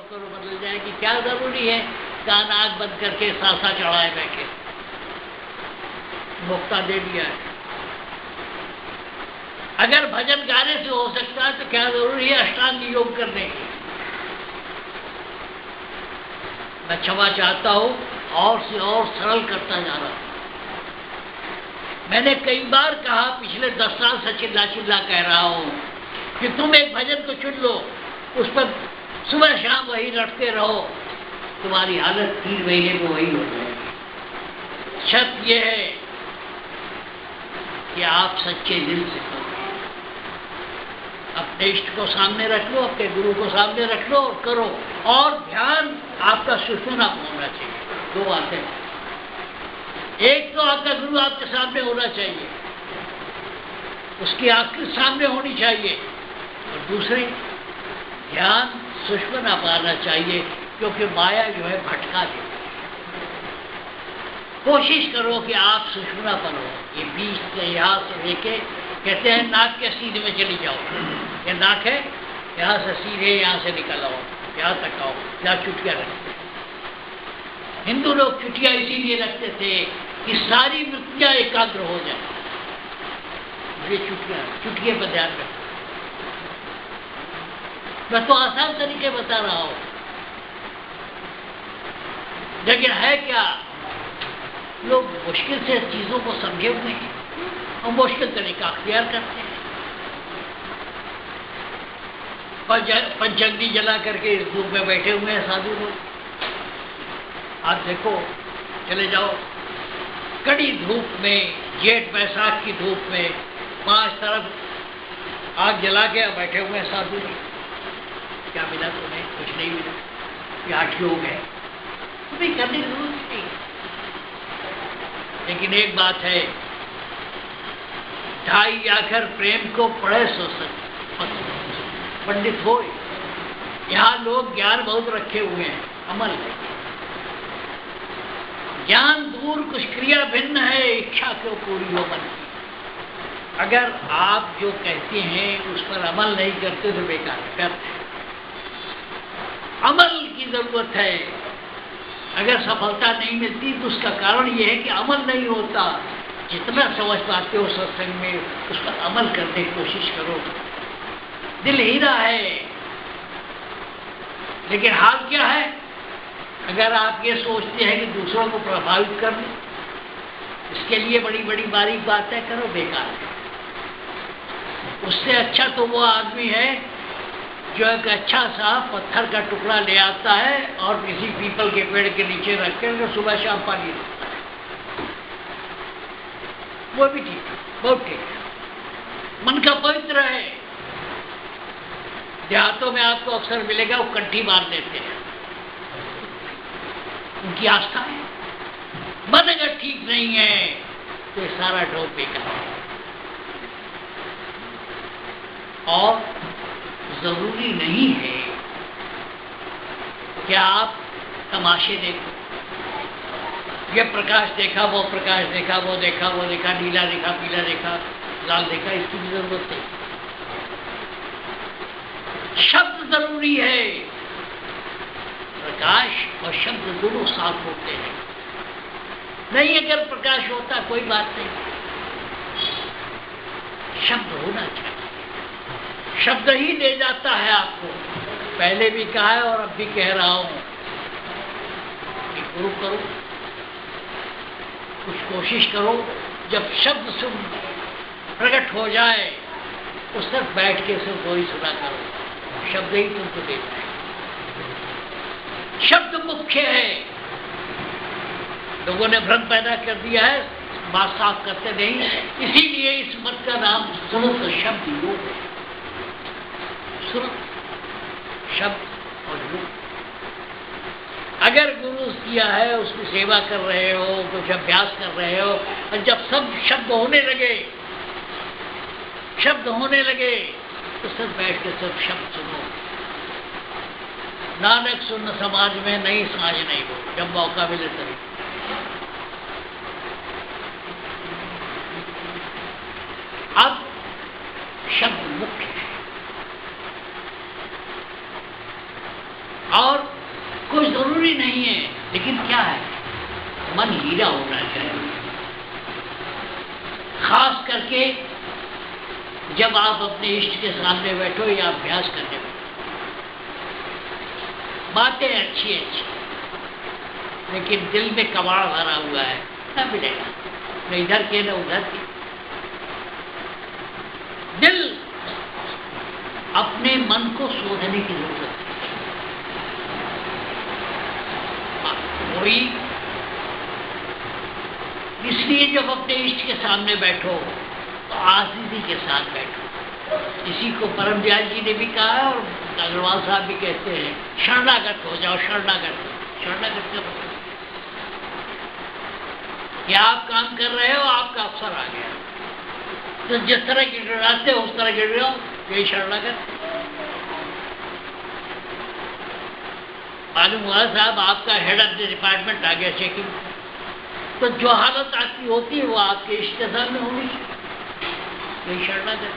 करो बदल जाएगी। क्या जरूरी है कान आँख बंद करके सासा चढ़ाए बैठे, मौका दे दिया है। अगर भजन गाने से हो सकता है तो क्या जरूरी है अष्टांग योग करने की। मैं क्षमा चाहता हूं और से और सरल करता जा रहा हूं। मैंने कई बार कहा, पिछले 10 साल से चिल्ला चिल्ला कह रहा हूं कि तुम एक भजन को चुन लो, उस पर सुबह शाम वही रटते रहो, तुम्हारी हालत 3 महीने में वही हो जाएगी। शर्त यह है कि आप सच्चे दिल से करो, अपने इष्ट को सामने रख लो, अपने गुरु को सामने रख लो और करो। और ध्यान आपका सुषुम्ना में होना चाहिए। 2 बातें, एक तो आपका गुरु आपके सामने होना चाहिए, उसकी आकृति सामने होनी चाहिए, और दूसरे ध्यान सुषुम्ना पर आना चाहिए, क्योंकि माया जो है भटका देती है। कोशिश करो कि आप सुषुम्ना पर हो। ये बीच से यहाँ से लेके कहते हैं नाक के सीधे में चली जाओ, ये नाक है, यहाँ से सीधे यहाँ से निकल आओ, यहाँ तक आओ, यहाँ चुटिया रखते हैं। हिंदू लोग चुटिया इसीलिए रखते थे कि सारी वृत्तियां एकाग्र हो जाए। ये चुटिया पर ध्यान रखो। मैं तो आसान तरीके बता रहा हूं, लेकिन है क्या, लोग मुश्किल से चीजों को समझे हुए हैं और मुश्किल तरीका अख्तियार करते हैं। पंचअग्नि जला करके इस धूप में बैठे हुए हैं साधु लोग। आप देखो, चले जाओ कड़ी धूप में, जेठ बैसाख की धूप में 5 तरफ आग जला के बैठे हुए हैं साधु जी। क्या मिला तुम्हें? कुछ नहीं मिला। ये 8 योग है, तुम्हें करने की जरूरत नहीं। लेकिन एक बात है, ढाई आखर प्रेम को पढ़े सो पंडित हो। यहाँ लोग ज्ञान बहुत रखे हुए हैं, अमल नहीं। ज्ञान दूर, कुछ क्रिया भिन्न है, इच्छा क्यों पूरी हो मन की। अगर आप जो कहते हैं उस पर अमल नहीं करते तो बेकार करते। अमल की जरूरत है। अगर सफलता नहीं मिलती तो उसका कारण यह है कि अमल नहीं होता। जितना समझ पाते हो सत्संग में, उस पर अमल करने की कोशिश करो। दिल हीरा है, लेकिन हाल क्या है, अगर आप ये सोचते हैं कि दूसरों को प्रभावित कर लें, इसके लिए बड़ी बड़ी बारीक बातें करो, बेकार है। उससे अच्छा तो वो आदमी है जो एक अच्छा सा पत्थर का टुकड़ा ले आता है और किसी पीपल के पेड़ के नीचे रख कर सुबह शाम पानी देता है। वो भी ठीक है, बहुत ठीक है, मन का पवित्र है। देहातों में आपको अक्सर मिलेगा, वो कंठी मार देते हैं, उनकी आस्था है। मन अगर ठीक नहीं है तो ये सारा ढोल बेकार है। और जरूरी नहीं है कि आप तमाशे देखो, ये प्रकाश देखा, वो प्रकाश देखा, वो देखा, वो देखा, नीला देखा, पीला देखा, लाल देखा, इसकी भी जरूरत नहीं। शब्द जरूरी है। प्रकाश और शब्द दोनों साथ होते हैं। नहीं, अगर प्रकाश होता कोई बात नहीं, शब्द होना चाहिए। शब्द ही ले जाता है आपको। पहले भी कहा है और अब भी कह रहा हूं कि गुरु करो, कुछ कोशिश करो। जब शब्द सुन प्रकट हो जाए, उस तक बैठ के सिर्फ वही सुना करो, शब्द ही तुमको देता है। शब्द मुख्य है। लोगों ने भ्रम पैदा कर दिया है, बात साफ करते नहीं, इसीलिए इस मत का नाम सुनो तो शब्द योग है। सुनो शब्द और योग। अगर गुरु किया है, उसकी सेवा कर रहे हो, कुछ अभ्यास कर रहे हो, और जब सब शब्द होने लगे, तो सब बैठ के सब शब्द सुनो। नानक सुन समाज में नहीं, साझ नहीं हो, जब मौका मिले तभी। अब शब्द मुख्य है। और कोई जरूरी नहीं है, लेकिन क्या है, मन हीरा होना चाहिए। खास करके जब आप अपने इष्ट के सामने बैठो या अभ्यास करने बैठो, बातें अच्छी अच्छी, लेकिन दिल में कबाड़ भरा हुआ है, न मिलेगा, न इधर के न उधर के। दिल अपने मन को शोधने की जरूरत है। वही इसलिए जब अपने इष्ट के सामने बैठो तो आजीजी के साथ बैठो। इसी को परम दयाल जी ने भी कहा है और अग्रवाल साहब भी कहते हैं, शरणागत हो जाओ, शरणागत। शरणागत का मतलब कि आप काम कर रहे हो, आपका अवसर आ गया, तो जिस तरह गिड़गिड़ाते हो उस तरह गिड़गिड़ाओ, यही शरणागत। मालूम हुआ साहब आपका हेड ऑफ द डिपार्टमेंट आ गया चेकिंग, तो जो हालत आपकी होती है वो आपके इष्ट के सामने होनी चाहिए, यही शरणागत।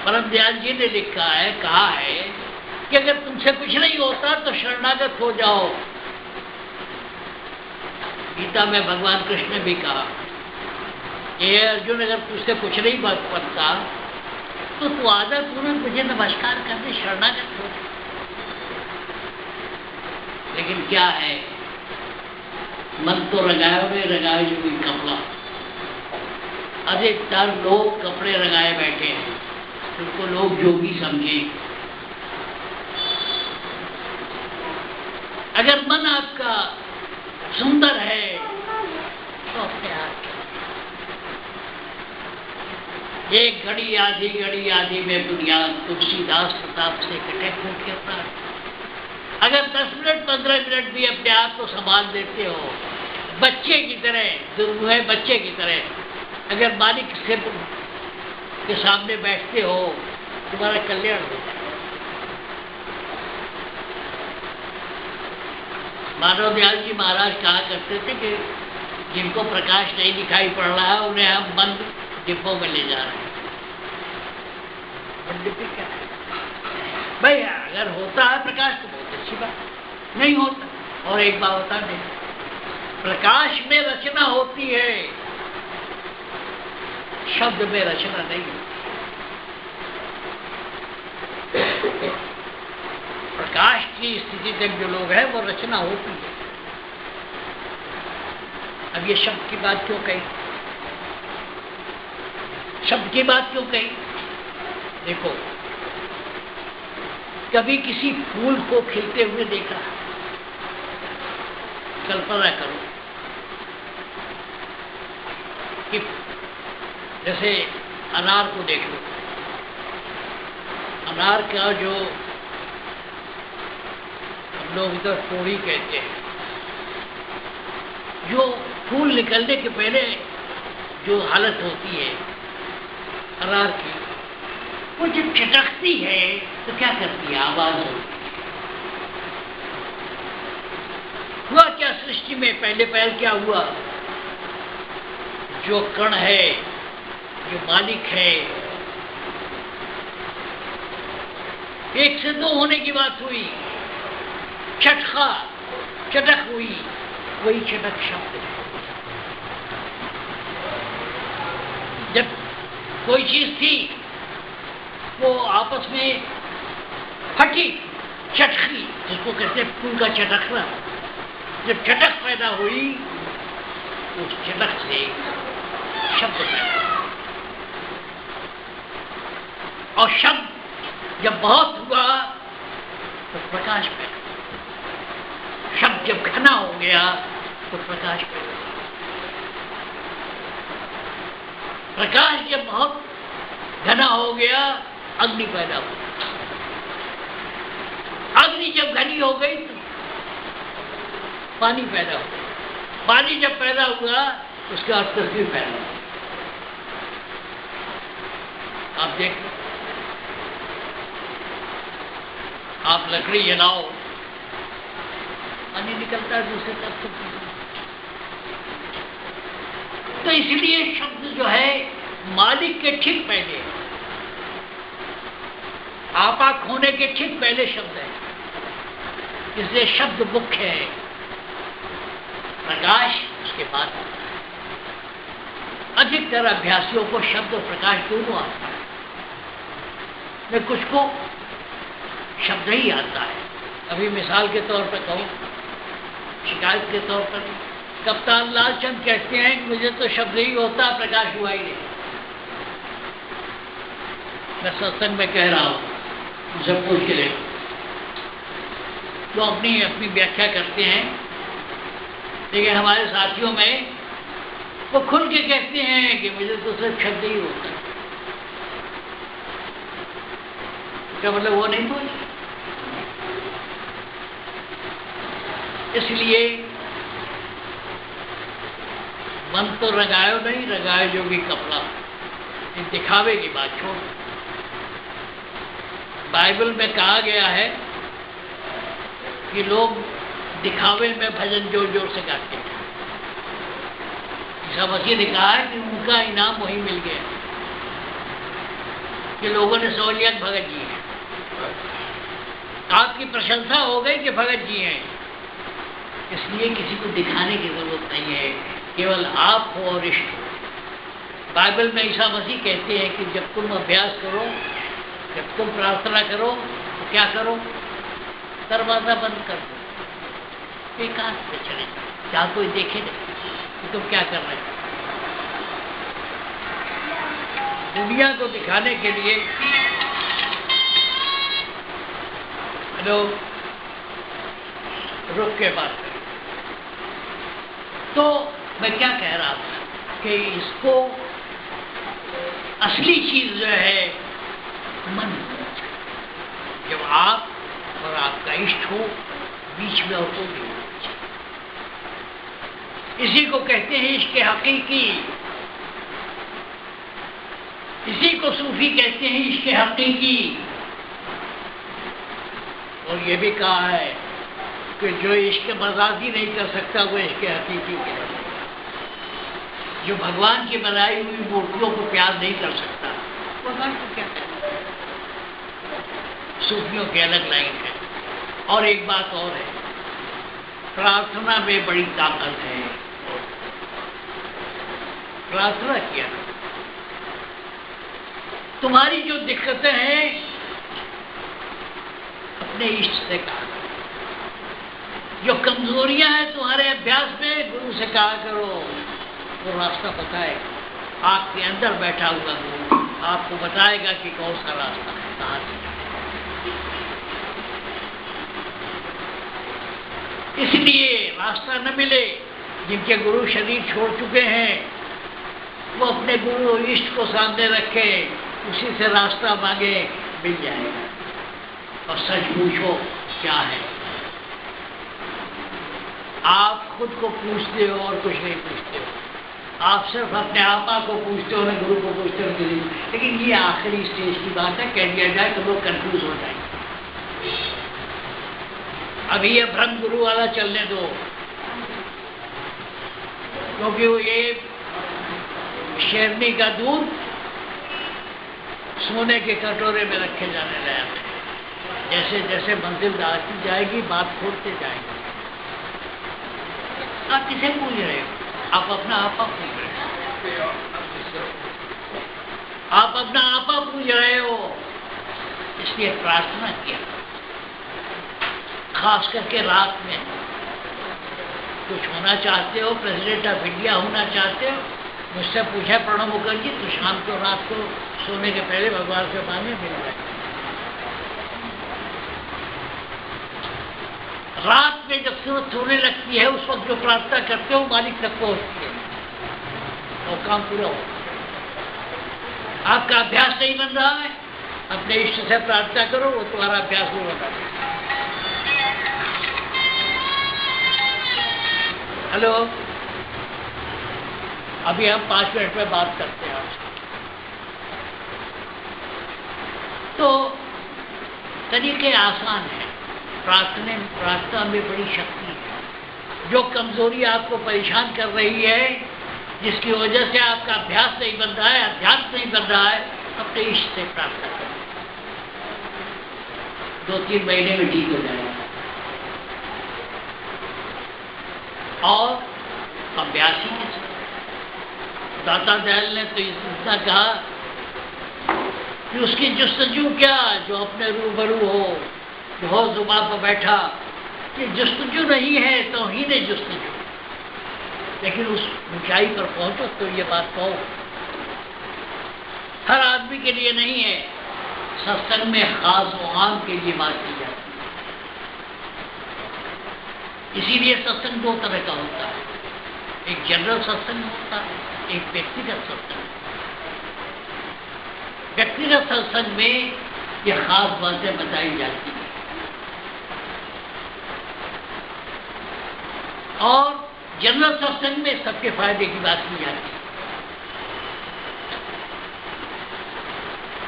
परम दयाल जी ने लिखा है, कहा है कि अगर तुमसे कुछ नहीं होता तो शरणागत हो जाओ। गीता में भगवान कृष्ण ने भी कहा, ये अर्जुन अगर तुझसे कुछ नहीं बनता तो तू आदर पूर्वक मुझे नमस्कार करने शरणागत हो। लेकिन क्या है, मन तो रंगाए हुए रंगाए जो भी कपड़ा, अधिकतर लोग कपड़े रंगाए बैठे हैं, उनको लोग जोगी समझे। अगर मन आपका सुंदर है तो अपने आप एक घड़ी आधी में दुनिया तुलसीदास प्रताप से कटे फूट के अपना। अगर 10 मिनट 15 मिनट भी अपने आप को संभाल देते हो, बच्चे की तरह, दुर्मुहे बच्चे की तरह अगर मालिक से के सामने बैठते हो, तुम्हारा कल्याण हो जाए। माधव दयाल जी महाराज कहा करते थे कि जिनको प्रकाश नहीं दिखाई पड़ रहा है उन्हें हम बंद डिब्बों में ले जा रहे हैं। क्या है भाई, अगर होता है प्रकाश तो बहुत अच्छी बात, नहीं होता। और एक बात बता दें, प्रकाश में रचना होती है, शब्द में रचना नहीं होती। प्रकाश की स्थिति तक जो लोग हैं वो रचना होती है। अब ये शब्द की बात क्यों कही, शब्द की बात क्यों कही? देखो, कभी किसी फूल को खिलते हुए देखा, कल्पना करो कि जैसे अनार को देख लो, अनार का जो हम लोग इधर टोड़ी कहते हैं, जो फूल निकलने के पहले जो हालत होती है अनार की, वो जब चटकती है तो क्या करती है, आवाज होती है। हुआ क्या सृष्टि में पहले पहल क्या हुआ, जो कण है, जो मालिक है, एक से दो होने की बात हुई, चटका चटक हुई, वही चटक शब्द है। जब कोई चीज थी वो आपस में फटी, चटकी, जिसको कहते हैं फूल का चटकना, जब चटक पैदा हुई उस चटक से शब्द पैदा, और शब्द जब बहुत हुआ तो प्रकाश पैदा, शब्द जब घना हो गया तो प्रकाश पैदा, प्रकाश जब बहुत घना हो गया अग्नि पैदा हो, अग्नि जब घनी हो गई तो पानी पैदा हो, पानी जब पैदा हुआ उसके बाद पृथ्वी पैदा हो। आप देख लो, आप लकड़ी जलाओ, पानी निकलता है दूसरे तरफ से। तो इसलिए शब्द जो है मालिक के ठीक पहले, आपा खोने के ठीक पहले शब्द है, इसलिए शब्द मुख्य है, प्रकाश उसके बाद आता है। अधिकतर अभ्यासियों को शब्द और प्रकाश दोनों आता है, मैं कुछ को शब्द ही आता है। अभी मिसाल के तौर पर कहूँ, शिकायत के तौर पर कप्तान लालचंद कहते हैं कि मुझे तो शब्द ही होता, प्रकाश हुआ ही नहीं। मैं सत्संग में कह रहा हूँ, मुझे पूछ के देखो, तो अपनी अपनी व्याख्या करते हैं, लेकिन हमारे साथियों में वो खुल के कहते हैं कि मुझे तो सिर्फ शब्द ही होता है। क्या मतलब वो नहीं बोले? इसलिए मन तो रंगायो नहीं, रंगायो जो भी कपड़ा, इन दिखावे की बात छोड़। बाइबल में कहा गया है कि लोग दिखावे में भजन जोर जोर से गाते हैं। ईसा मसीह ने कहा है कि उनका इनाम वही मिल गया कि लोगों ने सहूलियत भगत जी है। आपकी प्रशंसा हो गई कि भगत जी हैं, इसलिए किसी को दिखाने की जरूरत नहीं है, केवल आप हो और इष्ट हो। बाइबल में ईसा मसीह कहते हैं कि जब तुम अभ्यास करो, जब तुम प्रार्थना करो तो क्या करो? दरवाजा बंद कर दो, बेकार से चले जाओ, जहाँ कोई देखे नहीं कि तुम क्या कर रहे हो। दुनिया को दिखाने के लिए लोग रुक के बात करें। तो मैं क्या कह रहा था कि इसको असली चीज जो है मन, जब आप और आपका इष्ट हो, बीच में और कोई नहीं होना चाहिए। इसी को कहते हैं इश्क हकीकी, इसी को सूफी कहते हैं इश्क हकीकी। और ये भी कहा है कि जो इश्क मजाजी नहीं कर सकता वो इश्क हकीकी है। जो भगवान की बनाई हुई मूर्तियों को प्यार नहीं कर सकता, भगवान को क्या करता? सूफियों की अलग लाइन है। और एक बात और है, प्रार्थना में बड़ी ताकत है। प्रार्थना किया, तुम्हारी जो दिक्कतें हैं अपने इष्ट से कहा, जो कमजोरियां हैं तुम्हारे अभ्यास में गुरु से कहा करो, वो रास्ता बताएगा। आपके अंदर बैठा हुआ गुरु आपको बताएगा कि कौन सा रास्ता है, कहाँ से। इसलिए रास्ता न मिले, जिनके गुरु शरीर छोड़ चुके हैं वो अपने गुरु इष्ट को सामने रखे, उसी से रास्ता मांगे, मिल जाएगा। और सच पूछो क्या है, आप खुद को पूछते हो और कुछ नहीं पूछते हो। आप सिर्फ अपने आपा को पूछते हो, ना गुरु को पूछते हो। लेकिन ये आखिरी स्टेज की बात है, कह दिया जाए तो लोग कंफ्यूज हो जाएंगे। अभी ये ब्रह्म गुरु वाला चलने दो, क्योंकि वो ये शेरनी का दूध सोने के कटोरे में रखे जाने लगा। जैसे जैसे मंजिल आती जाएगी बात खोलते जाएंगे। आप किसे पूछ रहे हो? आप अपना आपा पूछ रहे हो, आप अपना आपा पूछ रहे हो। इसलिए प्रार्थना किया, खास करके रात में कुछ होना चाहते हो, प्रेसिडेंट ऑफ इंडिया होना चाहते हो, मुझसे पूछा प्रणब मुखर्जी, तो शाम को रात को सोने के पहले भगवान से मांगे, मिल जाए। रात में जब सूरज सोने लगती है उस वक्त जो प्रार्थना करते हो मालिक तक पहुंचती है और काम पूरा हो। आपका अभ्यास नहीं बन रहा है, अपने इष्ट से प्रार्थना करो, वो तुम्हारा अभ्यास नहीं बन रहा। हेलो, अभी हम 5 मिनट में बात करते हैं आपसे। तो तरीके आसान है, प्रार्थना में बड़ी शक्ति है। जो कमजोरी आपको परेशान कर रही है, जिसकी वजह से आपका अभ्यास नहीं बन रहा है, अध्यात्म नहीं बन रहा है, अपने इष्ट से प्रार्थना करें। 2-3 महीने में ठीक हो जाएगा। और अभ्यासी के साथ दाता दयाल ने तो इतना कहा कि उसकी जुस्तजू क्या, जो अपने रूबरू हो, जो हो जुबान पर बैठा, कि जुस्तजू नहीं है तो ही ने जुस्तजू, लेकिन उस ऊंचाई पर पहुंचो तो ये बात कहो। हर आदमी के लिए नहीं है, सत्संग में खास व आम के लिए बात की जाती है। इसीलिए सत्संग 2 तरह का होता है, एक जनरल सत्संग होता है, एक व्यक्तिगत सत्संग। व्यक्तिगत सत्संग में ये खास बातें बताई जाती हैं और जनरल सत्संग में सबके फायदे की बात की जाती है।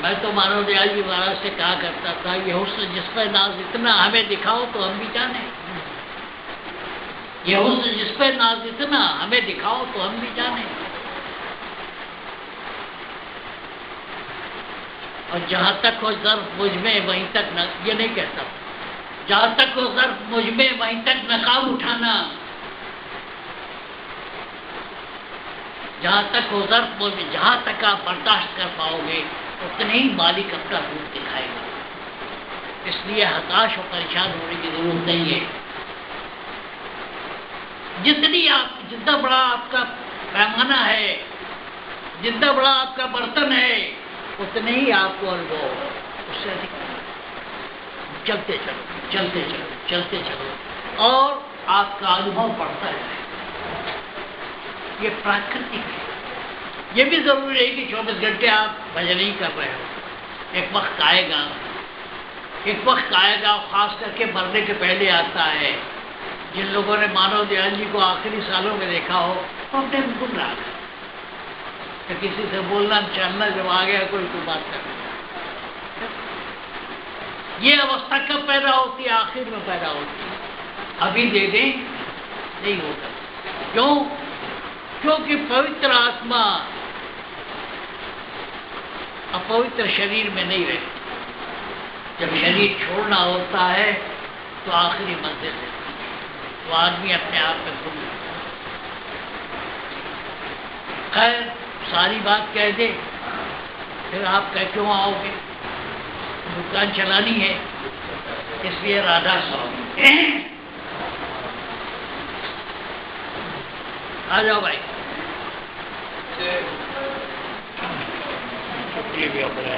मैं तो मानव दयाल जी महाराज से कहा करता था, ये हुस्न जिस पर नाज इतना हमें दिखाओ तो हम भी जाने, ये हुस्न जिस पर नाज इतना हमें दिखाओ तो हम भी जाने। और जहां तक हो ज़र्फ मुझ में वहीं तक न, ये नहीं कहता, जहां तक हो ज़र्फ मुझ में वहीं तक नकाब उठाना, जहां तक हो ज़र्फ मुझ में, जहां तक आप बर्दाश्त कर पाओगे उतने ही मालिक अपना रूप दिखाएगा। इसलिए हताश और परेशान होने की जरूरत नहीं है। जितना बड़ा आपका पैमाना है, जितना बड़ा आपका बर्तन है, उतने ही आपको अनुभव होगा, उससे अधिक चलते चलो, चलते चलो, चलते चलो और आपका अनुभव बढ़ता है। ये प्राकृतिक है। ये भी जरूरी है कि 24 घंटे आप भजन ही कर रहे हो। एक वक्त आएगा, खास करके मरने के पहले आता है। जिन लोगों ने मानव दयाल जी को आखिरी सालों में देखा हो तो अपने गुम रहा था, तो किसी से बोलना चलना, जब आ गया कोई तो बात कर। ये अवस्था कब पैदा होती है? आखिर में पैदा होती है। अभी दे दें नहीं होता। क्यों? क्योंकि पवित्र आत्मा अपवित्र शरीर में नहीं रहती। जब शरीर छोड़ना होता है तो आखिरी मंजिल है, तो आदमी अपने आप में भूल जाता है। खैर, सारी बात कह दे, फिर आप कह क्यों आओगे? दुकान चलानी है, इसलिए राधा स्वामी आ जाओ भाई। ये भी अपना